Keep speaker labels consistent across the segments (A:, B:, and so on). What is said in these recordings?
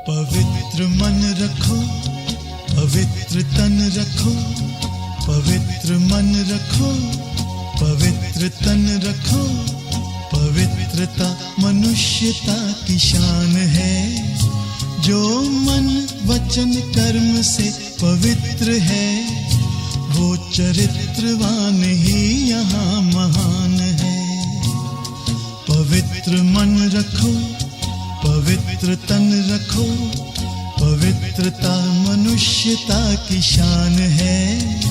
A: पवित्र मन रखो, पवित्र तन रखो, पवित्र मन रखो, पवित्र तन रखो। पवित्रता मनुष्यता की शान है। जो मन वचन कर्म से पवित्र है, वो चरित्रवान ही यहाँ महान है। पवित्र मन रखो, पवित्र तन रखो, पवित्रता मनुष्यता की शान है।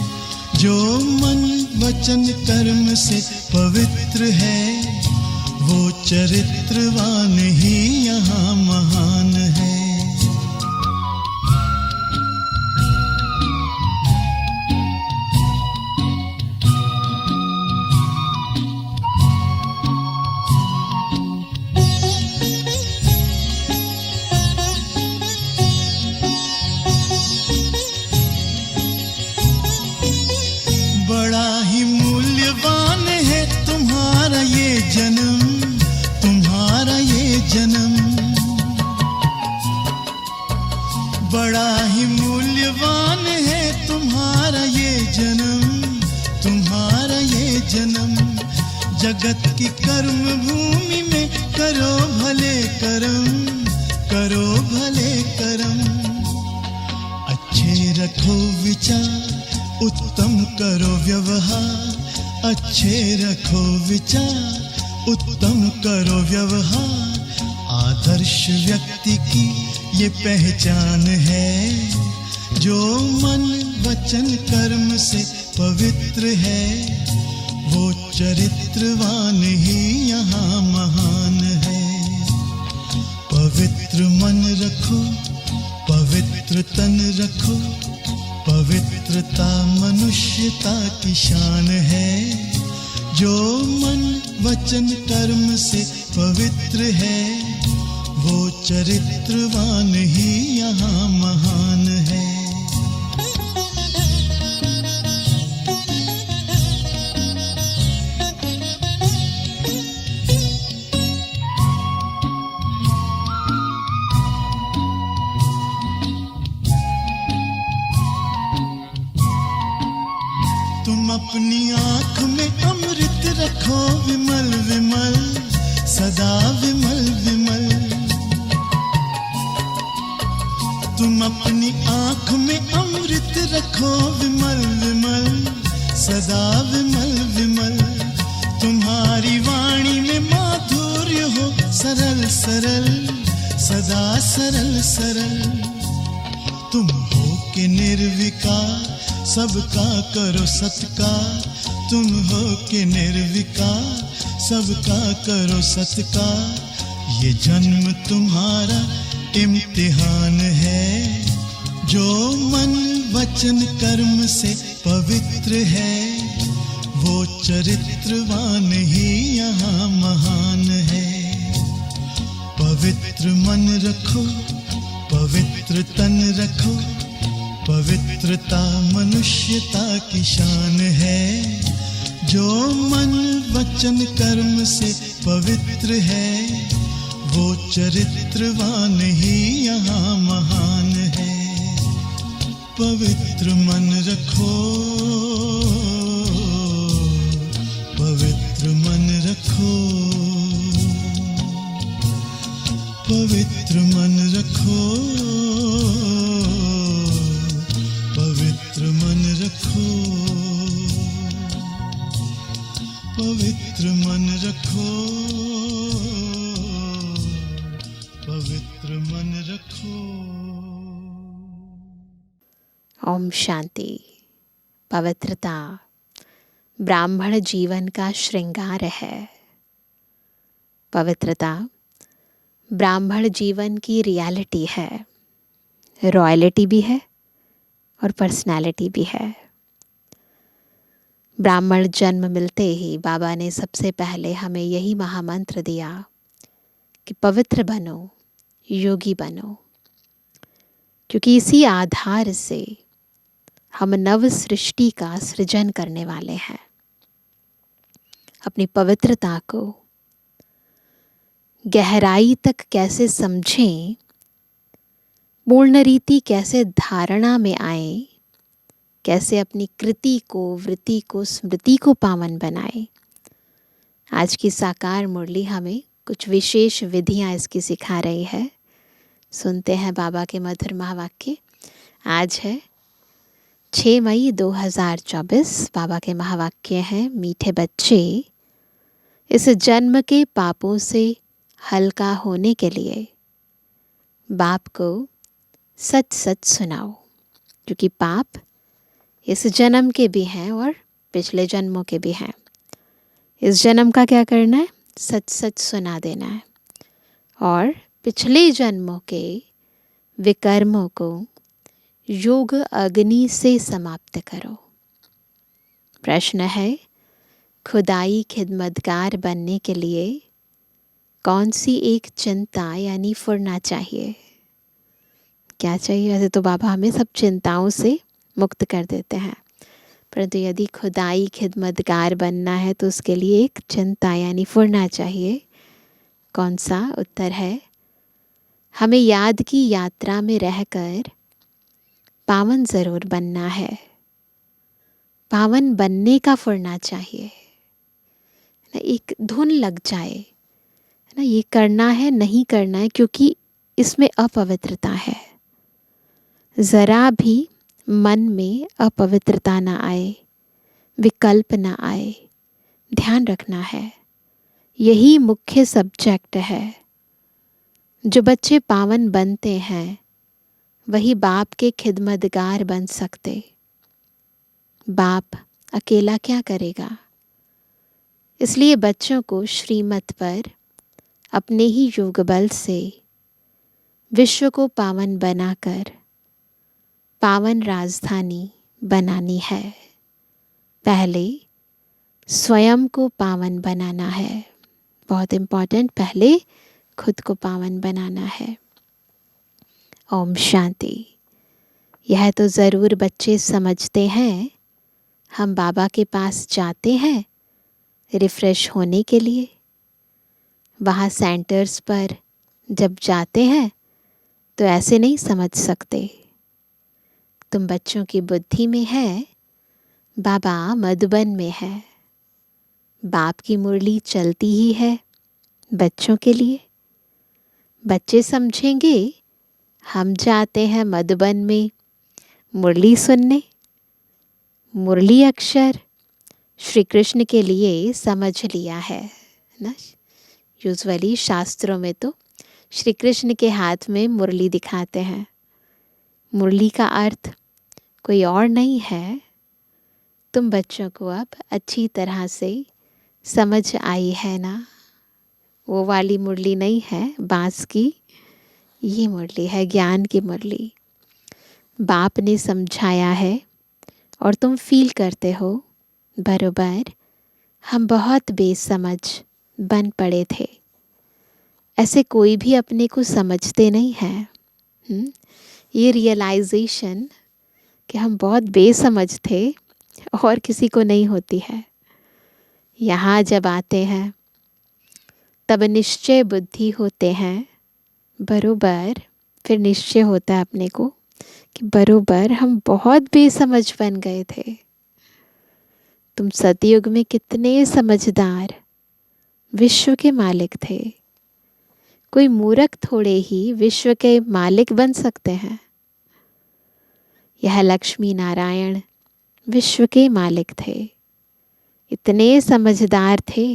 A: जो मन वचन कर्म से पवित्र है, वो चरित्रवान ही यहाँ महान है। बड़ा ही मूल्यवान है तुम्हारा ये जन्म, तुम्हारा ये जन्म। बड़ा ही मूल्यवान है तुम्हारा ये जन्म, तुम्हारा ये जन्म। जगत की कर्म भूमि में करो भले कर्म, करो भले कर्म। अच्छे रखो विचार, उत्तम करो व्यवहार। अच्छे रखो विचार, उत्तम करो व्यवहार। आदर्श व्यक्ति की ये पहचान है। जो मन वचन कर्म से पवित्र है, वो चरित्रवान ही यहाँ महान है। पवित्र मन रखो, पवित्र तन रखो, पवित्रता मनुष्यता की शान है। जो मन वचन कर्म से पवित्र है, वो चरित्रवान ही यहाँ महान है। तुम अपनी आँख में अमृत रखो विमल विमल, सदा विमल विमल। तुम अपनी आँख में अमृत रखो विमल विमल, सदा विमल विमल। तुम्हारी वाणी में माधुर्य हो सरल सरल, सदा सरल सरल। तुम हो के निर्विकार, सबका करो सत्कार। तुम हो के निर्विकार, सबका करो सत्कार। ये जन्म तुम्हारा इम्तिहान है। जो मन वचन कर्म से पवित्र है, वो चरित्रवान ही यहाँ महान है। पवित्र मन रखो, पवित्र तन रखो, पवित्रता मनुष्यता की शान है। जो मन वचन कर्म से पवित्र है, वो चरित्रवान ही यहाँ महान है। पवित्र मन रखो, पवित्र मन रखो, पवित्र मन रखो, पवित्र मन रखो, पवित्र मन रखो, पवित्र मन रखो।
B: ओम शांति। पवित्रता ब्राह्मण जीवन का श्रृंगार है। पवित्रता ब्राह्मण जीवन की रियलिटी है, रॉयलिटी भी है और पर्सनालिटी भी है। ब्राह्मण जन्म मिलते ही बाबा ने सबसे पहले हमें यही महामंत्र दिया कि पवित्र बनो, योगी बनो, क्योंकि इसी आधार से हम नव सृष्टि का सृजन करने वाले हैं। अपनी पवित्रता को गहराई तक कैसे समझें, पूर्ण रीति कैसे धारणा में आए, कैसे अपनी कृति को, वृत्ति को, स्मृति को पावन बनाए। आज की साकार मुरली हमें कुछ विशेष विधियां इसकी सिखा रही है। सुनते हैं बाबा के मधुर महावाक्य। आज है 6 मई 2024। बाबा के महावाक्य हैं, मीठे बच्चे, इस जन्म के पापों से हल्का होने के लिए बाप को सच सच सुनाओ, क्योंकि पाप इस जन्म के भी हैं और पिछले जन्मों के भी हैं। इस जन्म का क्या करना है? सच सच सुना देना है और पिछले जन्मों के विकर्मों को योग अग्नि से समाप्त करो। प्रश्न है, खुदाई खिदमतगार बनने के लिए कौन सी एक चिंता यानी फुरना चाहिए? क्या चाहिए? वैसे तो बाबा हमें सब चिंताओं से मुक्त कर देते हैं, परंतु यदि खुदाई खिदमतगार बनना है तो उसके लिए एक चिंता यानी फुरना चाहिए। कौन सा? उत्तर है, हमें याद की यात्रा में रहकर पावन ज़रूर बनना है। पावन बनने का फुरना चाहिए ना, एक धुन लग जाए ना, ये करना है नहीं करना है, क्योंकि इसमें अपवित्रता है। ज़रा भी मन में अपवित्रता ना आए, विकल्प ना आए, ध्यान रखना है। यही मुख्य सब्जेक्ट है। जो बच्चे पावन बनते हैं वही बाप के खिदमतगार बन सकते। बाप अकेला क्या करेगा? इसलिए बच्चों को श्रीमत पर अपने ही योग बल से विश्व को पावन बनाकर पावन राजधानी बनानी है। पहले स्वयं को पावन बनाना है, बहुत इम्पॉर्टेंट। पहले खुद को पावन बनाना है। ओम शांति। यह तो ज़रूर बच्चे समझते हैं। हम बाबा के पास जाते हैं रिफ़्रेश होने के लिए। वहाँ सेंटर्स पर जब जाते हैं तो ऐसे नहीं समझ सकते। तुम बच्चों की बुद्धि में है, बाबा मधुबन में है। बाप की मुरली चलती ही है बच्चों के लिए। बच्चे समझेंगे हम जाते हैं मधुबन में मुरली सुनने। मुरली अक्षर श्री कृष्ण के लिए समझ लिया है ना। यूजुअली शास्त्रों में तो श्री कृष्ण के हाथ में मुरली दिखाते हैं। मुरली का अर्थ कोई और नहीं है। तुम बच्चों को अब अच्छी तरह से समझ आई है ना। वो वाली मुरली नहीं है बांस की, ये मुरली है ज्ञान की मुरली। बाप ने समझाया है और तुम फील करते हो बरोबर। हम बहुत बेसमझ बन पड़े थे। ऐसे कोई भी अपने को समझते नहीं है। ये रियलाइजेशन कि हम बहुत बेसमझ थे और किसी को नहीं होती है। यहाँ जब आते हैं तब निश्चय बुद्धि होते हैं बरोबर। फिर निश्चय होता है अपने को कि बरोबर हम बहुत बेसमझ बन गए थे। तुम सतयुग में कितने समझदार विश्व के मालिक थे। कोई मूर्ख थोड़े ही विश्व के मालिक बन सकते हैं। यह लक्ष्मी नारायण विश्व के मालिक थे, इतने समझदार थे।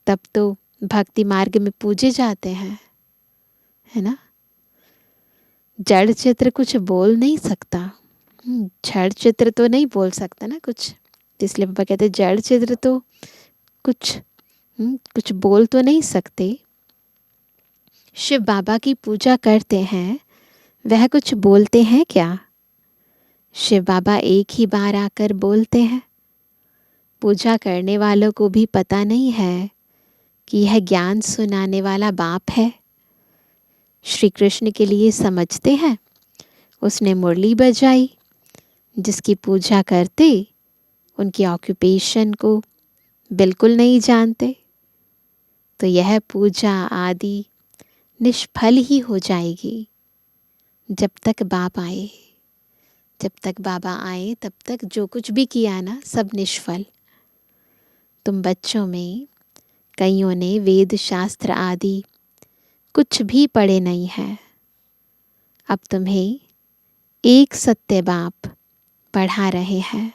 B: तब तो भक्ति मार्ग में पूजे जाते हैं, है ना। जड़ चित्र कुछ बोल नहीं सकता। जड़ चित्र तो नहीं बोल सकता ना कुछ, इसलिए पापा कहते जड़ चित्र तो कुछ बोल तो नहीं सकते। शिव बाबा की पूजा करते हैं, वह कुछ बोलते हैं क्या? शिव बाबा एक ही बार आकर बोलते हैं। पूजा करने वालों को भी पता नहीं है कि यह ज्ञान सुनाने वाला बाप है। श्री कृष्ण के लिए समझते हैं, उसने मुरली बजाई। जिसकी पूजा करते उनकी ऑक्यूपेशन को बिल्कुल नहीं जानते, तो यह पूजा आदि निष्फल ही हो जाएगी। जब तक बाप आए, जब तक बाबा आए तब तक जो कुछ भी किया ना सब निष्फल। तुम बच्चों में कईयों ने वेद शास्त्र आदि कुछ भी पढ़े नहीं है। अब तुम्हें एक सत्य बाप पढ़ा रहे हैं।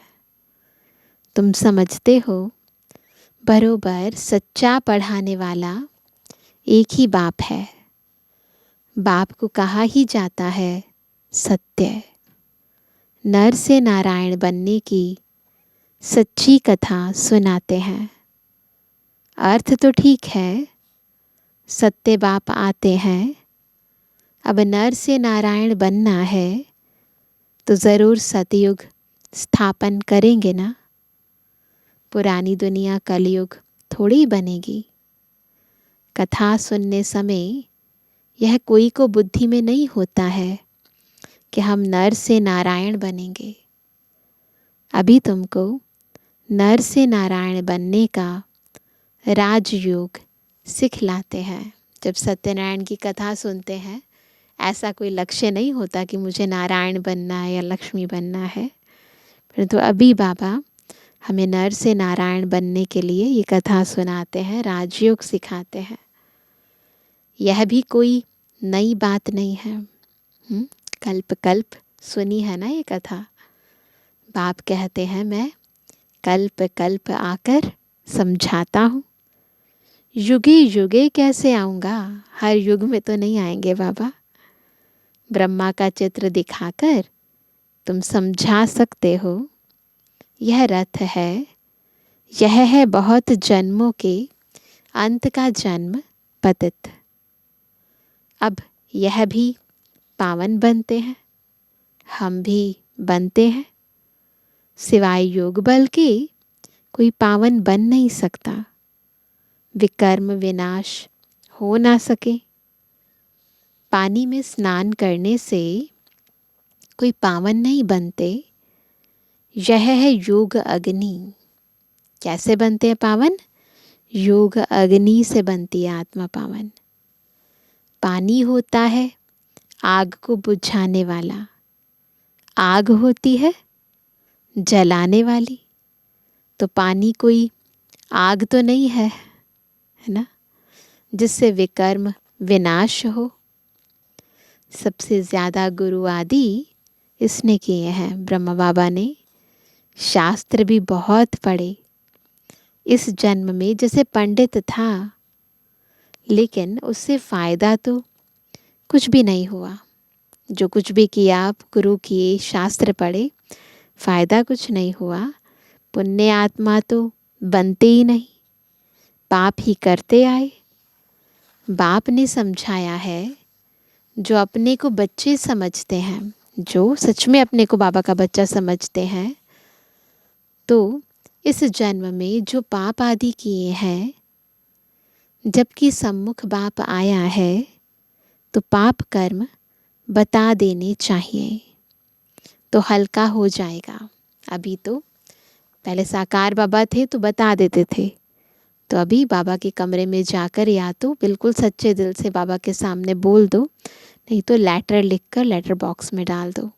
B: तुम समझते हो बरोबर सच्चा पढ़ाने वाला एक ही बाप है। बाप को कहा ही जाता है सत्य। नर से नारायण बनने की सच्ची कथा सुनाते हैं। अर्थ तो ठीक है, सत्य बाप आते हैं। अब नर से नारायण बनना है तो ज़रूर सतयुग स्थापन करेंगे ना। पुरानी दुनिया कलयुग थोड़ी बनेगी। कथा सुनने समय यह कोई को बुद्धि में नहीं होता है कि हम नर से नारायण बनेंगे। अभी तुमको नर से नारायण बनने का राजयोग सिखलाते हैं। जब सत्यनारायण की कथा सुनते हैं ऐसा कोई लक्ष्य नहीं होता कि मुझे नारायण बनना है या लक्ष्मी बनना है, परंतु अभी बाबा हमें नर से नारायण बनने के लिए ये कथा सुनाते हैं, राजयोग सिखाते हैं। यह भी कोई नई बात नहीं है। कल्प कल्प सुनी है ना ये कथा। बाप कहते हैं मैं कल्प कल्प आकर समझाता हूँ। युगे युगे कैसे आऊँगा, हर युग में तो नहीं आएंगे बाबा। ब्रह्मा का चित्र दिखाकर तुम समझा सकते हो। यह रथ है, यह है बहुत जन्मों के अंत का जन्म पतित। अब यह भी पावन बनते हैं, हम भी बनते हैं। सिवाय योग बल के कोई पावन बन नहीं सकता। विकर्म विनाश हो ना सके। पानी में स्नान करने से कोई पावन नहीं बनते। यह है योग अग्नि। कैसे बनते हैं पावन? योग अग्नि से बनती है आत्मा पावन। पानी होता है आग को बुझाने वाला, आग होती है जलाने वाली। तो पानी कोई आग तो नहीं है ना, जिससे विकर्म विनाश हो। सबसे ज़्यादा गुरु आदि इसने किए हैं। ब्रह्मा बाबा ने शास्त्र भी बहुत पढ़े। इस जन्म में जैसे पंडित था, लेकिन उससे फ़ायदा तो कुछ भी नहीं हुआ। जो कुछ भी किया, आप गुरु किए, शास्त्र पढ़े, फ़ायदा कुछ नहीं हुआ। पुण्य आत्मा तो बनते ही नहीं, पाप ही करते आए। बाप ने समझाया है, जो अपने को बच्चे समझते हैं, जो सच में अपने को बाबा का बच्चा समझते हैं, तो इस जन्म में जो पाप आदि किए हैं, जबकि सम्मुख बाप आया है तो पाप कर्म बता देने चाहिए तो हल्का हो जाएगा। अभी तो पहले साकार बाबा थे तो बता देते थे, तो अभी बाबा के कमरे में जाकर या तो बिल्कुल सच्चे दिल से बाबा के सामने बोल दो, नहीं तो लेटर लिखकर लेटर बॉक्स में डाल दो।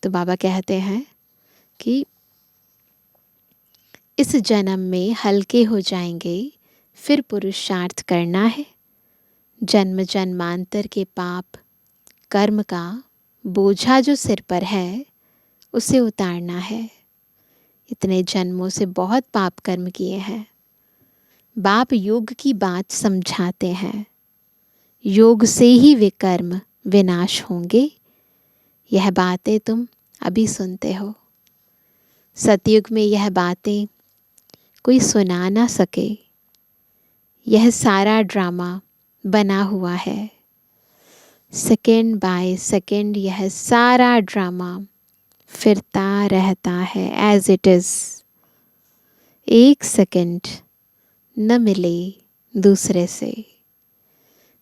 B: तो बाबा कहते हैं कि इस जन्म में हल्के हो जाएंगे, फिर पुरुषार्थ करना है। जन्म जन्मांतर के पाप कर्म का बोझा जो सिर पर है उसे उतारना है। इतने जन्मों से बहुत पाप कर्म किए हैं। बाप योग की बात समझाते हैं। योग से ही वे कर्म विनाश होंगे। यह बातें तुम अभी सुनते हो। सतयुग में यह बातें कोई सुना ना सके। यह सारा ड्रामा बना हुआ है। सेकेंड बाय सेकेंड यह सारा ड्रामा फिरता रहता है एज इट इज़। एक सेकेंड न मिले दूसरे से।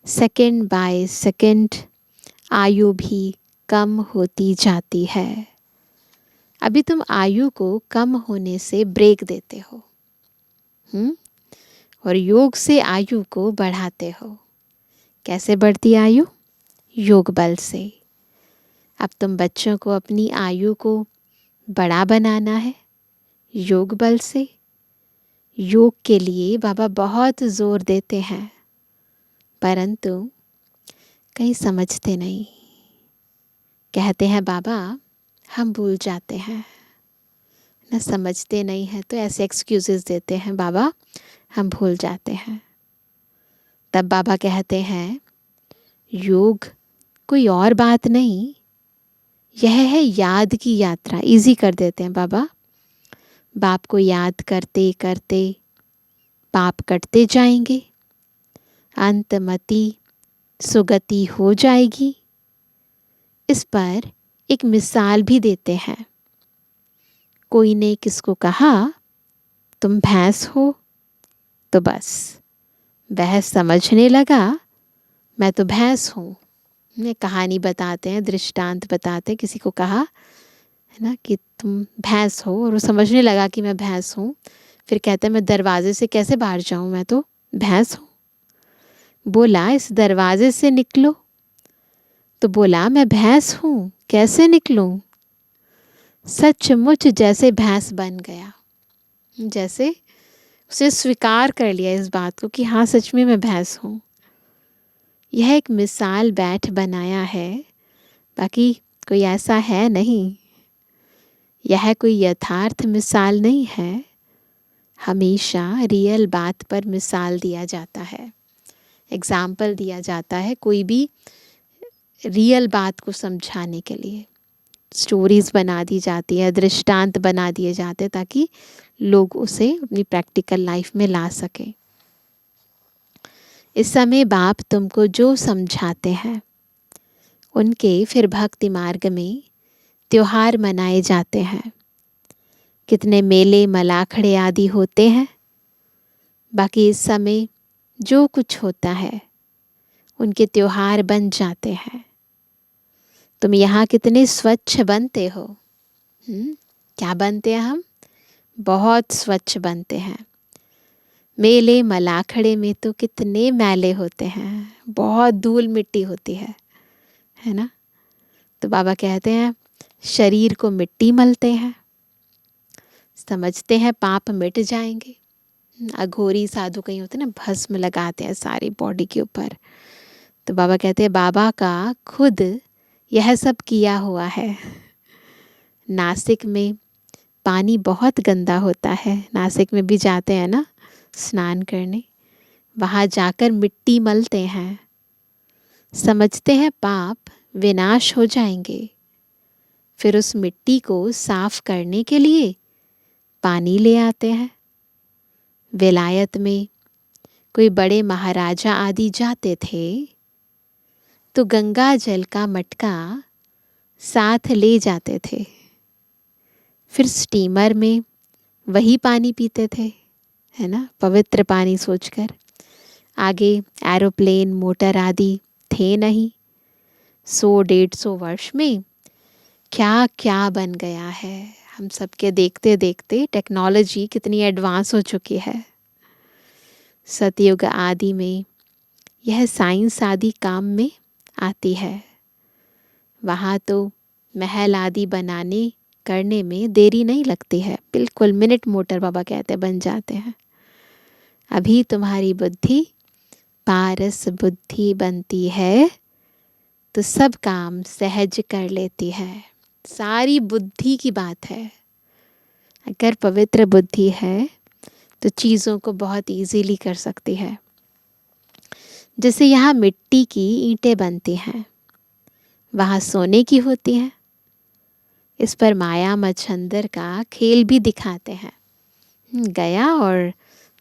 B: सेकेंड बाय सेकेंड आयु भी कम होती जाती है। अभी तुम आयु को कम होने से ब्रेक देते हो, और योग से आयु को बढ़ाते हो। कैसे बढ़ती आयु? योग बल से। अब तुम बच्चों को अपनी आयु को बड़ा बनाना है योग बल से। योग के लिए बाबा बहुत जोर देते हैं, परंतु कहीं समझते नहीं। कहते हैं बाबा हम भूल जाते हैं, न समझते नहीं हैं तो ऐसे एक्सक्यूजेस देते हैं, बाबा हम भूल जाते हैं। तब बाबा कहते हैं योग कोई और बात नहीं, यह है याद की यात्रा। इजी कर देते हैं बाबा। बाप को याद करते करते पाप कटते जाएंगे, अंतमति सुगति हो जाएगी। इस पर एक मिसाल भी देते हैं। कोई ने किसको कहा तुम भैंस हो, तो बस वह समझने लगा मैं तो भैंस हूँ। ने कहानी बताते हैं, दृष्टांत बताते हैं। किसी को कहा है ना कि तुम भैंस हो, और वो समझने लगा कि मैं भैंस हूँ। फिर कहते हैं मैं दरवाजे से कैसे बाहर जाऊँ, मैं तो भैंस हूँ। बोला इस दरवाजे से निकलो, तो बोला मैं भैंस हूँ कैसे निकलूँ। सचमुच जैसे भैंस बन गया, जैसे उसने स्वीकार कर लिया इस बात को कि हाँ सच में मैं भैंस हूँ। यह एक मिसाल बैठ बनाया है, बाकी कोई ऐसा है नहीं। यह कोई यथार्थ मिसाल नहीं है। हमेशा रियल बात पर मिसाल दिया जाता है, एग्जाम्पल दिया जाता है कोई भी रियल बात को समझाने के लिए। स्टोरीज बना दी जाती है, दृष्टांत बना दिए जाते हैं ताकि लोग उसे अपनी प्रैक्टिकल लाइफ में ला सकें। इस समय बाप तुमको जो समझाते हैं उनके फिर भक्ति मार्ग में त्योहार मनाए जाते हैं। कितने मेले मलाखड़े आदि होते हैं। बाकी इस समय जो कुछ होता है उनके त्योहार बन जाते हैं। तुम यहाँ कितने स्वच्छ बनते हो। क्या बनते हैं हम? बहुत स्वच्छ बनते हैं। मेले मलाखड़े में तो कितने मैले होते हैं, बहुत धूल मिट्टी होती है ना। तो बाबा कहते हैं शरीर को मिट्टी मलते हैं, समझते हैं पाप मिट जाएंगे। अघोरी साधु कहीं होते हैं ना, भस्म लगाते हैं सारी बॉडी के ऊपर। तो बाबा कहते हैं बाबा का खुद यह सब किया हुआ है। नासिक में पानी बहुत गंदा होता है, नासिक में भी जाते हैं ना स्नान करने, वहाँ जाकर मिट्टी मलते हैं। समझते हैं पाप विनाश हो जाएंगे। फिर उस मिट्टी को साफ करने के लिए पानी ले आते हैं। विलायत में कोई बड़े महाराजा आदि जाते थे तो गंगा जल का मटका साथ ले जाते थे। फिर स्टीमर में वही पानी पीते थे, है ना, पवित्र पानी सोचकर। आगे एरोप्लेन मोटर आदि थे नहीं। 100-150 वर्ष में क्या क्या बन गया है। हम सबके देखते देखते टेक्नोलॉजी कितनी एडवांस हो चुकी है। सतयुग आदि में यह साइंस आदि काम में आती है। वहाँ तो महल आदि बनाने करने में देरी नहीं लगती है, बिल्कुल मिनट मोटर बाबा कहते बन जाते हैं। अभी तुम्हारी बुद्धि पारस बुद्धि बनती है तो सब काम सहज कर लेती है। सारी बुद्धि की बात है। अगर पवित्र बुद्धि है तो चीज़ों को बहुत इजीली कर सकती है। जैसे यहाँ मिट्टी की ईंटें बनती हैं, वहाँ सोने की होती हैं। इस पर माया मच्छंदर का खेल भी दिखाते हैं। गया और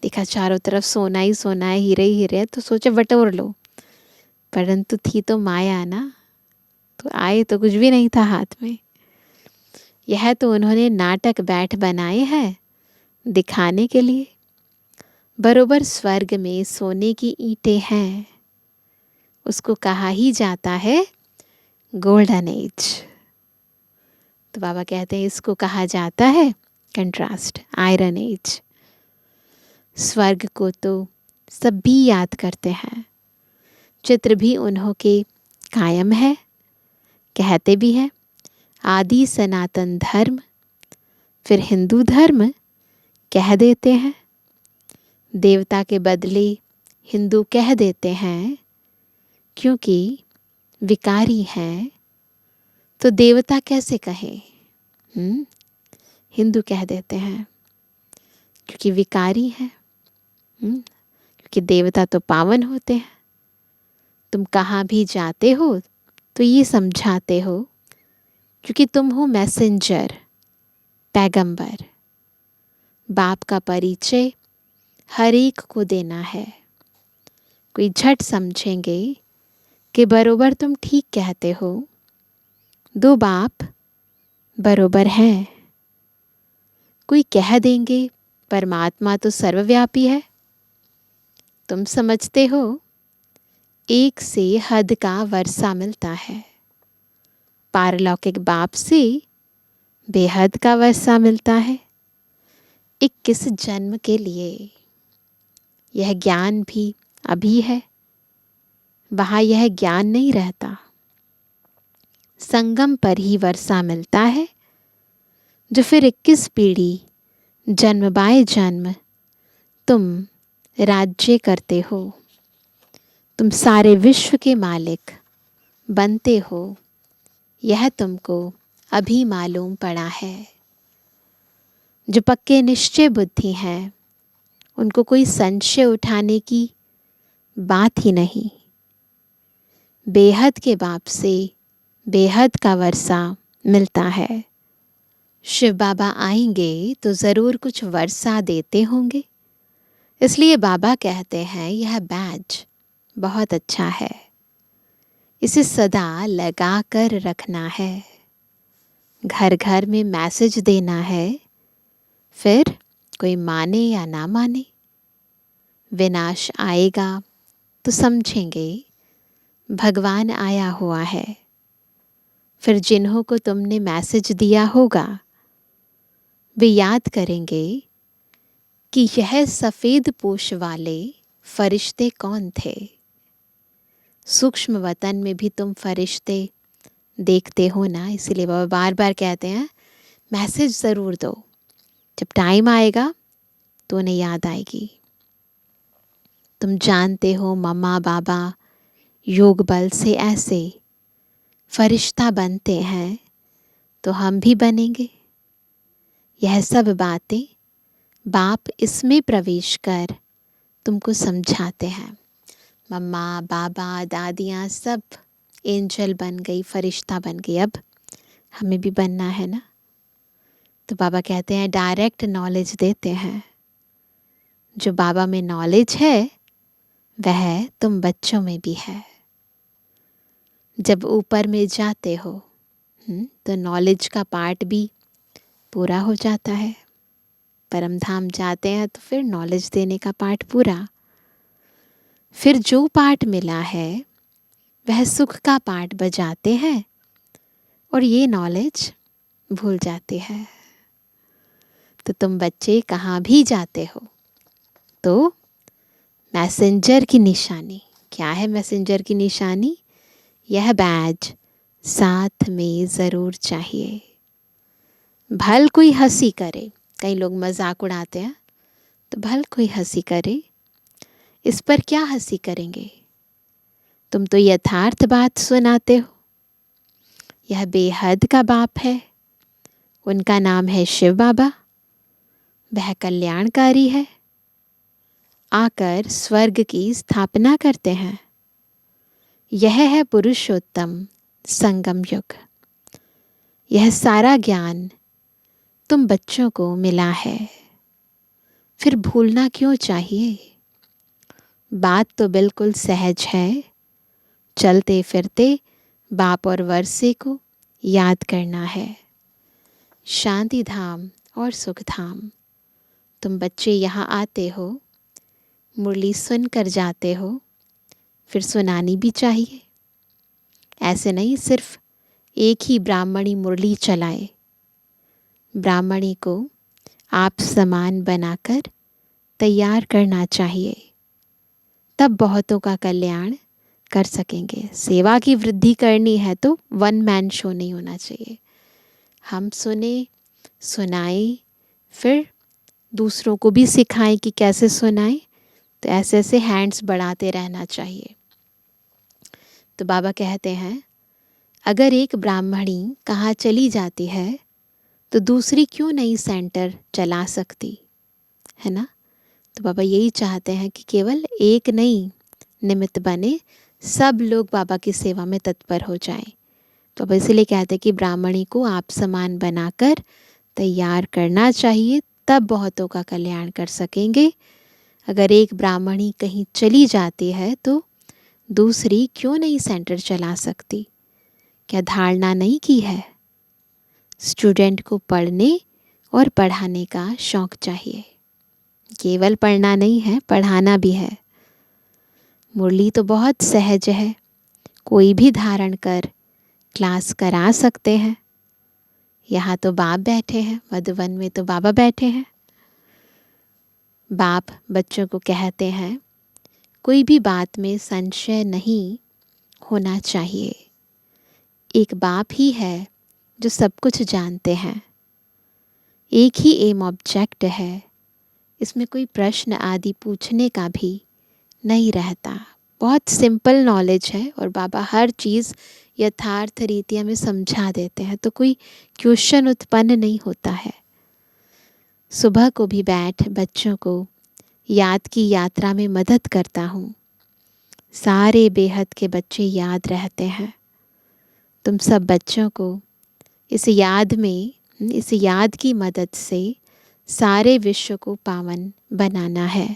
B: देखा चारों तरफ सोना ही सोना है, हीरे ही हीरे, तो सोचे बटोर लो। परंतु थी तो माया ना, तो आए तो कुछ भी नहीं था हाथ में। यह तो उन्होंने नाटक बैठ बनाए हैं दिखाने के लिए। बरोबर स्वर्ग में सोने की ईंटें हैं, उसको कहा ही जाता है गोल्डन एज। तो बाबा कहते हैं इसको कहा जाता है कंट्रास्ट, आयरन एज। स्वर्ग को तो सभी याद करते हैं, चित्र भी उन्हों के कायम है, कहते भी हैं आदि सनातन धर्म, फिर हिंदू धर्म कह देते हैं। देवता के बदले हिंदू कह देते हैं, क्योंकि विकारी हैं। तो देवता कैसे कहें? हिंदू कह देते हैं क्योंकि विकारी है। क्योंकि देवता तो पावन होते हैं। तुम कहाँ भी जाते हो तो ये समझाते हो, क्योंकि तुम हो मैसेंजर, पैगंबर। बाप का परिचय हर एक को देना है। कोई झट समझेंगे कि बरोबर तुम ठीक कहते हो, दो बाप बरोबर हैं। कोई कह देंगे परमात्मा तो सर्वव्यापी है। तुम समझते हो एक से हद का वर्षा मिलता है, पारलौकिक बाप से बेहद का वर्षा मिलता है। 21 जन्म के लिए यह ज्ञान भी अभी है, वहाँ यह ज्ञान नहीं रहता। संगम पर ही वर्षा मिलता है, जो फिर 21 पीढ़ी जन्म बाय जन्म तुम राज्य करते हो। तुम सारे विश्व के मालिक बनते हो, यह तुमको अभी मालूम पड़ा है। जो पक्के निश्चय बुद्धि हैं, उनको कोई संशय उठाने की बात ही नहीं। बेहद के बाप से बेहद का वर्षा मिलता है। शिव बाबा आएंगे तो ज़रूर कुछ वर्षा देते होंगे, इसलिए बाबा कहते हैं यह बैज बहुत अच्छा है, इसे सदा लगा कर रखना है। घर घर में मैसेज देना है, फिर कोई माने या ना माने। विनाश आएगा तो समझेंगे भगवान आया हुआ है। फिर जिन्हों को तुमने मैसेज दिया होगा वे याद करेंगे कि यह सफ़ेद पोश वाले फरिश्ते कौन थे। सूक्ष्म वतन में भी तुम फरिश्ते देखते हो ना, इसीलिए बाबा बार बार कहते हैं मैसेज ज़रूर दो। जब टाइम आएगा तो उन्हें याद आएगी। तुम जानते हो मम्मा बाबा योग बल से ऐसे फरिश्ता बनते हैं, तो हम भी बनेंगे। यह सब बातें बाप इसमें प्रवेश कर तुमको समझाते हैं। मम्मा बाबा दादियाँ सब एंजल बन गई, फरिश्ता बन गई, अब हमें भी बनना है ना। तो बाबा कहते हैं डायरेक्ट नॉलेज देते हैं। जो बाबा में नॉलेज है वह तुम बच्चों में भी है। जब ऊपर में जाते हो तो नॉलेज का पार्ट भी पूरा हो जाता है। परम धाम जाते हैं तो फिर नॉलेज देने का पार्ट पूरा। फिर जो पार्ट मिला है वह सुख का पार्ट बजाते हैं और ये नॉलेज भूल जाते हैं। तो तुम बच्चे कहाँ भी जाते हो तो मैसेंजर की निशानी क्या है? मैसेंजर की निशानी यह बैज साथ में ज़रूर चाहिए। भल कोई हंसी करे, कई लोग मजाक उड़ाते हैं, तो भल कोई हंसी करे, इस पर क्या हंसी करेंगे? तुम तो यथार्थ बात सुनाते हो। यह बेहद का बाप है, उनका नाम है शिव बाबा। वह कल्याणकारी है, आकर स्वर्ग की स्थापना करते हैं। यह है पुरुषोत्तम संगम युग। यह सारा ज्ञान तुम बच्चों को मिला है, फिर भूलना क्यों चाहिए? बात तो बिल्कुल सहज है। चलते फिरते बाप और वर्षे को याद करना है। शांति धाम और सुख धाम। तुम बच्चे यहाँ आते हो, मुरली सुन कर जाते हो, फिर सुनानी भी चाहिए। ऐसे नहीं सिर्फ एक ही ब्राह्मणी मुरली चलाए। ब्राह्मणी को आप समान बनाकर तैयार करना चाहिए, तब बहुतों का कल्याण कर सकेंगे। सेवा की वृद्धि करनी है तो वन मैन शो नहीं होना चाहिए। हम सुने, सुनाएं, फिर दूसरों को भी सिखाएं कि कैसे सुनाएं। तो ऐसे ऐसे हैंड्स बढ़ाते रहना चाहिए। तो बाबा कहते हैं, अगर एक ब्राह्मणी कहाँ चली जाती है तो दूसरी क्यों नहीं सेंटर चला सकती, है ना। तो बाबा यही चाहते हैं कि केवल एक नहीं निमित्त बने, सब लोग बाबा की सेवा में तत्पर हो जाएं। तो अब इसीलिए कहते हैं कि ब्राह्मणी को आप समान बनाकर तैयार करना चाहिए, तब बहुतों का कल्याण कर सकेंगे। अगर एक ब्राह्मणी कहीं चली जाती है तो दूसरी क्यों नहीं सेंटर चला सकती। क्या धारणा नहीं की है। स्टूडेंट को पढ़ने और पढ़ाने का शौक चाहिए। केवल पढ़ना नहीं है, पढ़ाना भी है। मुरली तो बहुत सहज है, कोई भी धारण कर क्लास करा सकते हैं। यहाँ तो बाप बैठे हैं, मधुबन में तो बाबा बैठे हैं। बाप बच्चों को कहते हैं, कोई भी बात में संशय नहीं होना चाहिए। एक बाप ही है जो सब कुछ जानते हैं। एक ही एम ऑब्जेक्ट है, इसमें कोई प्रश्न आदि पूछने का भी नहीं रहता। बहुत सिंपल नॉलेज है और बाबा हर चीज़ यथार्थ रीति हमें समझा देते हैं, तो कोई क्वेश्चन उत्पन्न नहीं होता है। सुबह को भी बैठ बच्चों को याद की यात्रा में मदद करता हूँ। सारे बेहद के बच्चे याद रहते हैं। तुम सब बच्चों को इस याद की मदद से सारे विश्व को पावन बनाना है।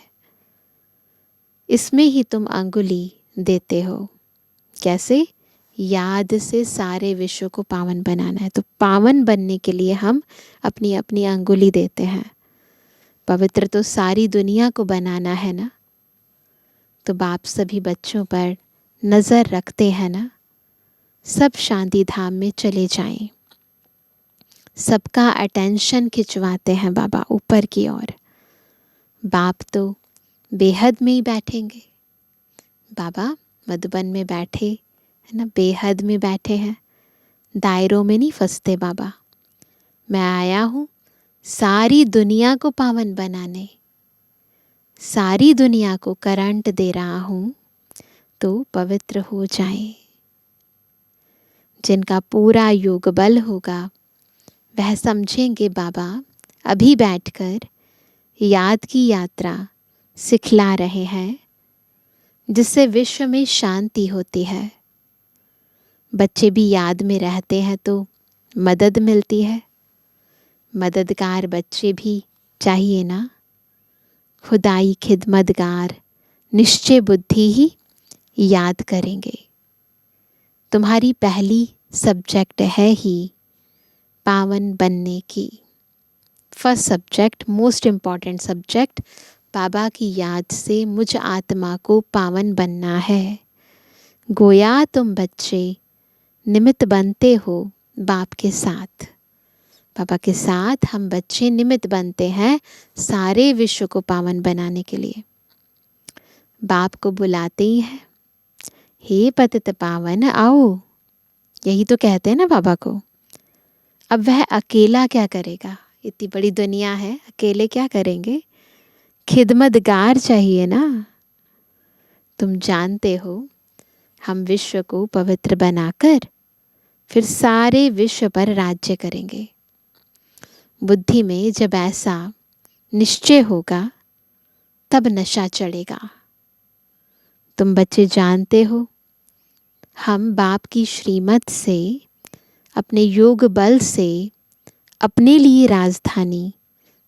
B: इसमें ही तुम अंगुली देते हो। कैसे? याद से सारे विश्व को पावन बनाना है। तो पावन बनने के लिए हम अपनी अपनी अंगुली देते हैं। पवित्र तो सारी दुनिया को बनाना है ना। तो बाप सभी बच्चों पर नज़र रखते हैं ना। सब शांति धाम में चले जाएं। सबका अटेंशन खिंचवाते हैं बाबा ऊपर की ओर। बाप तो बेहद में ही बैठेंगे। बाबा मधुबन में बैठे है ना, बेहद में बैठे हैं। दायरों में नहीं फंसते बाबा। मैं आया हूँ सारी दुनिया को पावन बनाने, सारी दुनिया को करंट दे रहा हूँ तो पवित्र हो जाए। जिनका पूरा योग बल होगा वह समझेंगे बाबा अभी बैठकर याद की यात्रा सिखला रहे हैं, जिससे विश्व में शांति होती है। बच्चे भी याद में रहते हैं तो मदद मिलती है। मददगार बच्चे भी चाहिए ना। खुदाई खिदमतगार निश्चय बुद्धि ही याद करेंगे। तुम्हारी पहली सब्जेक्ट है ही पावन बनने की। First subject, most important subject, बाबा की याद से मुझ आत्मा को पावन बनना है। गोया तुम बच्चे निमित्त बनते हो बाप के साथ। बाबा के साथ हम बच्चे निमित्त बनते हैं सारे विश्व को पावन बनाने के लिए। बाप को बुलाते ही हैं, हे पतित पावन आओ। यही तो कहते हैं ना बाबा को। अब वह अकेला क्या करेगा? इतनी बड़ी दुनिया है, अकेले क्या करेंगे? खिदमतगार चाहिए ना। तुम जानते हो हम विश्व को पवित्र बनाकर फिर सारे विश्व पर राज्य करेंगे। बुद्धि में जब ऐसा निश्चय होगा तब नशा चढ़ेगा। तुम बच्चे जानते हो हम बाप की श्रीमत से, अपने योग बल से अपने लिए राजधानी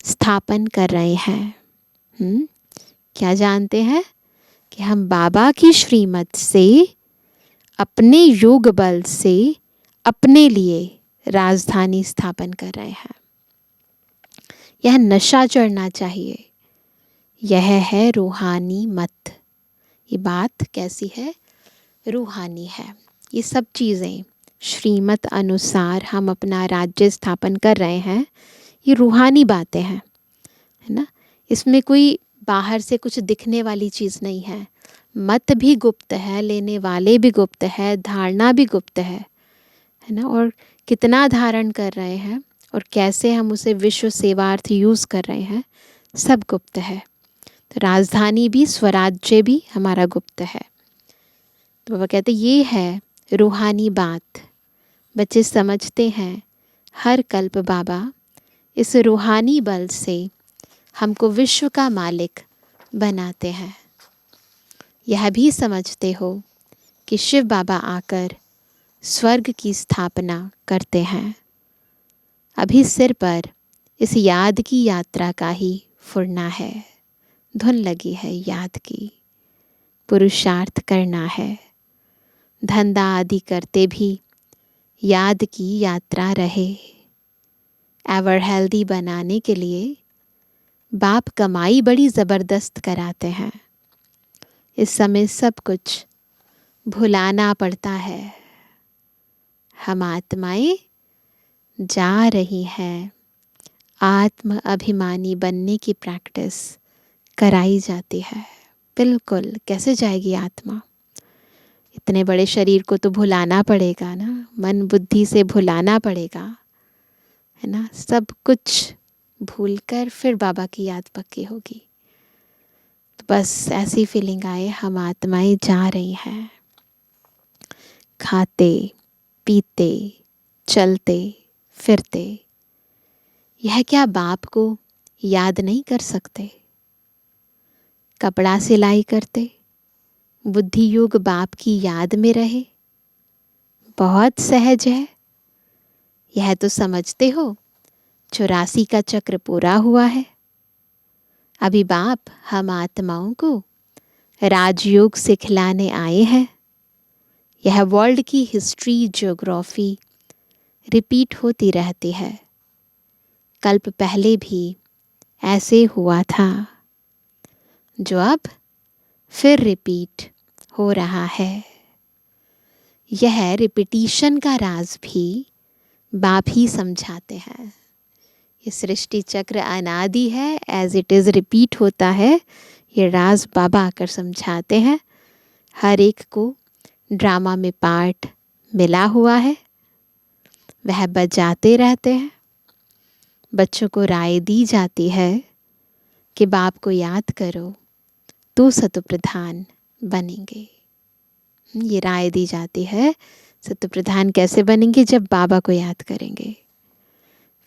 B: स्थापन कर रहे हैं। क्या जानते हैं कि हम बाबा की श्रीमत से, अपने योग बल से अपने लिए राजधानी स्थापन कर रहे हैं। यह नशा चढ़ना चाहिए। यह है रूहानी मत। ये बात कैसी है? रूहानी है। ये सब चीज़ें श्रीमत अनुसार हम अपना राज्य स्थापन कर रहे हैं, ये रूहानी बातें हैं, है ना। इसमें कोई बाहर से कुछ दिखने वाली चीज़ नहीं है। मत भी गुप्त है, लेने वाले भी गुप्त है, धारणा भी गुप्त है है ना, और कितना धारण कर रहे हैं और कैसे हम उसे विश्व सेवार्थ यूज़ कर रहे हैं, सब गुप्त है। तो राजधानी भी, स्वराज्य भी हमारा गुप्त है। तो बाबा कहते ये है रूहानी बात। बच्चे समझते हैं हर कल्प बाबा इस रूहानी बल से हमको विश्व का मालिक बनाते हैं। यह भी समझते हो कि शिव बाबा आकर स्वर्ग की स्थापना करते हैं। अभी सिर पर इस याद की यात्रा का ही फुरना है, धुन लगी है याद की, पुरुषार्थ करना है। धंधा आदि करते भी याद की यात्रा रहे। एवर हेल्दी बनाने के लिए बाप कमाई बड़ी ज़बरदस्त कराते हैं। इस समय सब कुछ भुलाना पड़ता है। हम आत्माएं जा रही हैं, आत्म अभिमानी बनने की प्रैक्टिस कराई जाती है। बिल्कुल, कैसे जाएगी आत्मा? इतने बड़े शरीर को तो भुलाना पड़ेगा ना, मन बुद्धि से भुलाना पड़ेगा, है ना। सब कुछ भूलकर फिर बाबा की याद पक्की होगी। तो बस ऐसी फीलिंग आए, हम आत्माएं जा रही हैं, खाते पीते चलते फिरते। यह क्या बाप को याद नहीं कर सकते? कपड़ा सिलाई करते बुद्धि योग बाप की याद में रहे, बहुत सहज है। यह तो समझते हो 84 का चक्र पूरा हुआ है। अभी बाप हम आत्माओं को राजयोग सिखलाने आए हैं। यह वर्ल्ड की हिस्ट्री ज्योग्राफी रिपीट होती रहती है। कल्प पहले भी ऐसे हुआ था, जो अब फिर रिपीट हो रहा है। यह रिपीटिशन का राज भी बाप ही समझाते हैं। ये सृष्टि चक्र अनादि है, एज इट इज़ रिपीट होता है। ये राज बाबा आकर समझाते हैं। हर एक को ड्रामा में पार्ट मिला हुआ है, वह बजाते रहते हैं। बच्चों को राय दी जाती है कि बाप को याद करो तो सतोप्रधान बनेंगे। ये राय दी जाती है, सतोप्रधान कैसे बनेंगे? जब बाबा को याद करेंगे।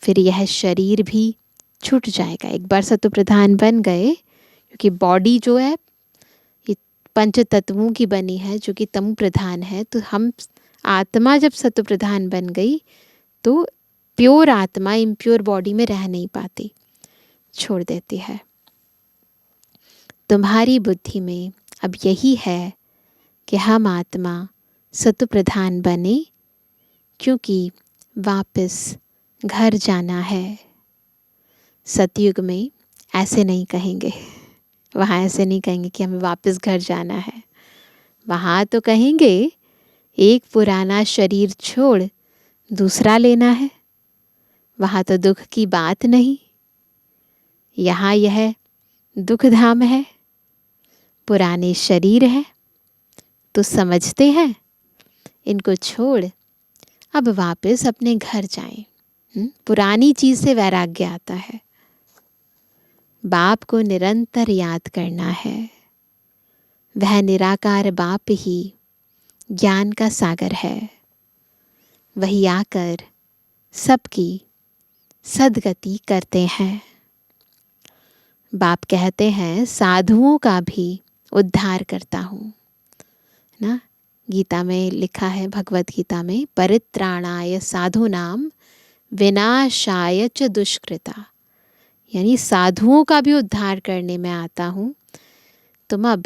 B: फिर यह शरीर भी छूट जाएगा। एक बार सतोप्रधान बन गए, क्योंकि बॉडी जो है ये पंच तत्वों की बनी है, जो कि तमु प्रधान है। तो हम आत्मा जब सतोप्रधान बन गई तो प्योर आत्मा इम्प्योर बॉडी में रह नहीं पाती, छोड़ देती है। तुम्हारी बुद्धि में अब यही है कि हम आत्मा सतोप्रधान बने, क्योंकि वापस घर जाना है। सतयुग में ऐसे नहीं कहेंगे, वहाँ ऐसे नहीं कहेंगे कि हमें वापस घर जाना है। वहाँ तो कहेंगे एक पुराना शरीर छोड़ दूसरा लेना है। वहाँ तो दुख की बात नहीं। यहाँ यह दुख धाम है, पुराने शरीर है। तो समझते हैं इनको छोड़ अब वापस अपने घर जाएं। पुरानी चीज़ से वैराग्य आता है। बाप को निरंतर याद करना है। वह निराकार बाप ही ज्ञान का सागर है। वही आकर सबकी सदगति करते हैं। बाप कहते हैं साधुओं का भी उद्धार करता हूँ ना। गीता में लिखा है, भगवत गीता में, परित्राणाय साधूनाम विनाशाय च दुष्कृता। यानी साधुओं का भी उद्धार करने में आता हूँ। तुम अब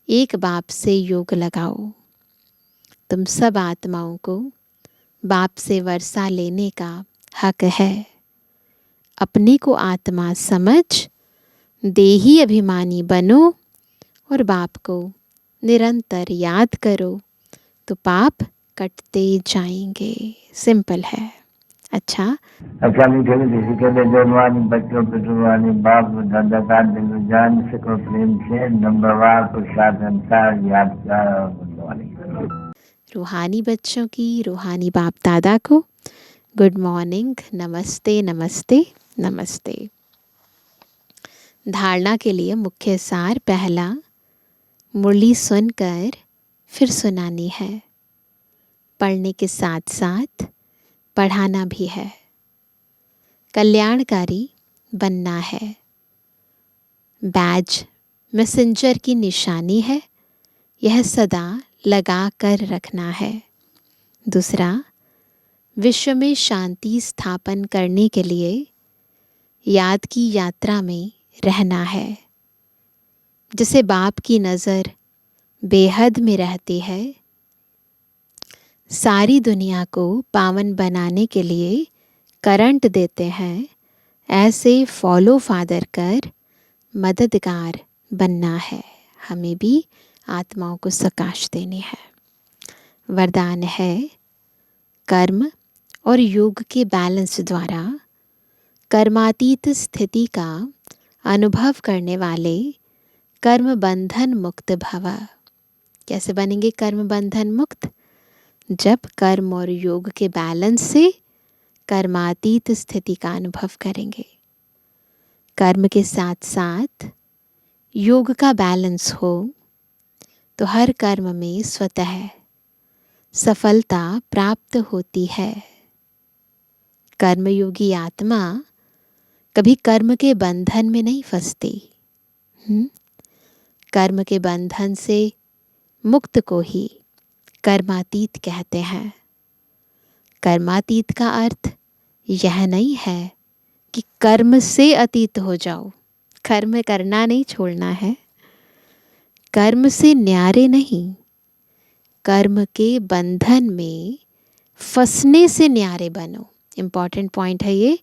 B: एक बाप से योग लगाओ। तुम सब आत्माओं को बाप से वर्षा लेने का हक है। अपने को आत्मा समझ देही अभिमानी बनो और बाप को निरंतर याद करो, तो पाप कटते जाएंगे। सिंपल है। अच्छा
C: मीठे मीठे के बेजनवानी बच्चों पितृवानी बाप दादा का दिल जान सको प्रेम से नंबरवार प्रसाद अनुसार याद
B: रूहानी बच्चों की, रूहानी बाप दादा को गुड मॉर्निंग, नमस्ते नमस्ते नमस्ते। धारणा के लिए मुख्य सार, पहला, मुरली सुनकर फिर सुनानी है, पढ़ने के साथ साथ पढ़ाना भी है, कल्याणकारी बनना है। बैज मैसेंजर की निशानी है, यह सदा लगा कर रखना है। दूसरा, विश्व में शांति स्थापन करने के लिए याद की यात्रा में रहना है। जैसे बाप की नज़र बेहद में रहती है, सारी दुनिया को पावन बनाने के लिए करंट देते हैं, ऐसे फॉलो फादर कर मददगार बनना है। हमें भी आत्माओं को सकाश देनी है। वरदान है, कर्म और योग के बैलेंस द्वारा कर्मातीत स्थिति का अनुभव करने वाले कर्म बंधन मुक्त भव। कैसे बनेंगे कर्म बंधन मुक्त? जब कर्म और योग के बैलेंस से कर्मातीत स्थिति का अनुभव करेंगे। कर्म के साथ साथ योग का बैलेंस हो तो हर कर्म में स्वतः सफलता प्राप्त होती है। कर्मयोगी आत्मा कभी कर्म के बंधन में नहीं फंसती। कर्म के बंधन से मुक्त को ही कर्मातीत कहते हैं। कर्मातीत का अर्थ यह नहीं है कि कर्म से अतीत हो जाओ, कर्म करना नहीं छोड़ना है। कर्म से न्यारे नहीं, कर्म के बंधन में फंसने से न्यारे बनो। इम्पॉर्टेंट पॉइंट है ये।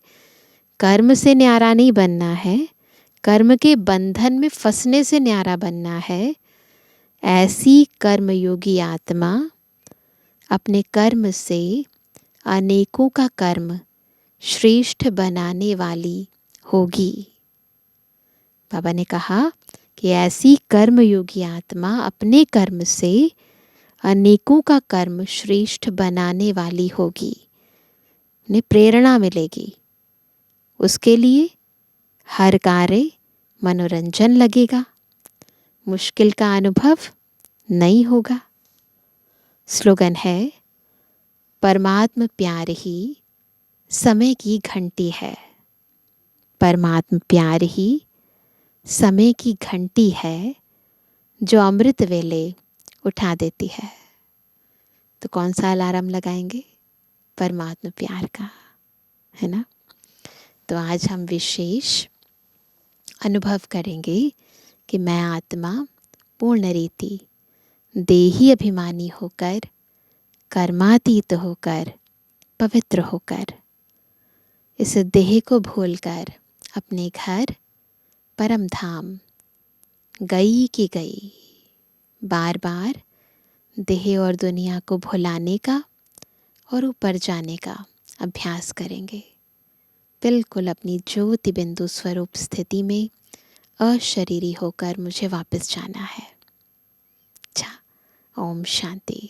B: कर्म से न्यारा नहीं बनना है, कर्म के बंधन में फंसने से न्यारा बनना है। ऐसी कर्मयोगी आत्मा अपने कर्म से अनेकों का कर्म श्रेष्ठ बनाने वाली होगी। बाबा ने कहा कि ऐसी कर्मयोगी आत्मा अपने कर्म से अनेकों का कर्म श्रेष्ठ बनाने वाली होगी, उन्हें प्रेरणा मिलेगी। उसके लिए हर कार्य मनोरंजन लगेगा, मुश्किल का अनुभव नहीं होगा। स्लोगन है, परमात्म प्यार ही समय की घंटी है। परमात्म प्यार ही समय की घंटी है जो अमृत वेले उठा देती है। तो कौन सा अलार्म लगाएंगे? परमात्म प्यार का, है ना। तो आज हम विशेष अनुभव करेंगे कि मैं आत्मा पूर्ण रीति देही अभिमानी होकर, कर्मातीत होकर, पवित्र होकर, इस देह को भूलकर अपने घर परम धाम गई की गई। बार बार देह और दुनिया को भुलाने का और ऊपर जाने का अभ्यास करेंगे। बिल्कुल अपनी ज्योति बिंदु स्वरूप स्थिति में अशरीरी होकर मुझे वापस जाना है। अच्छा, ओम शांति।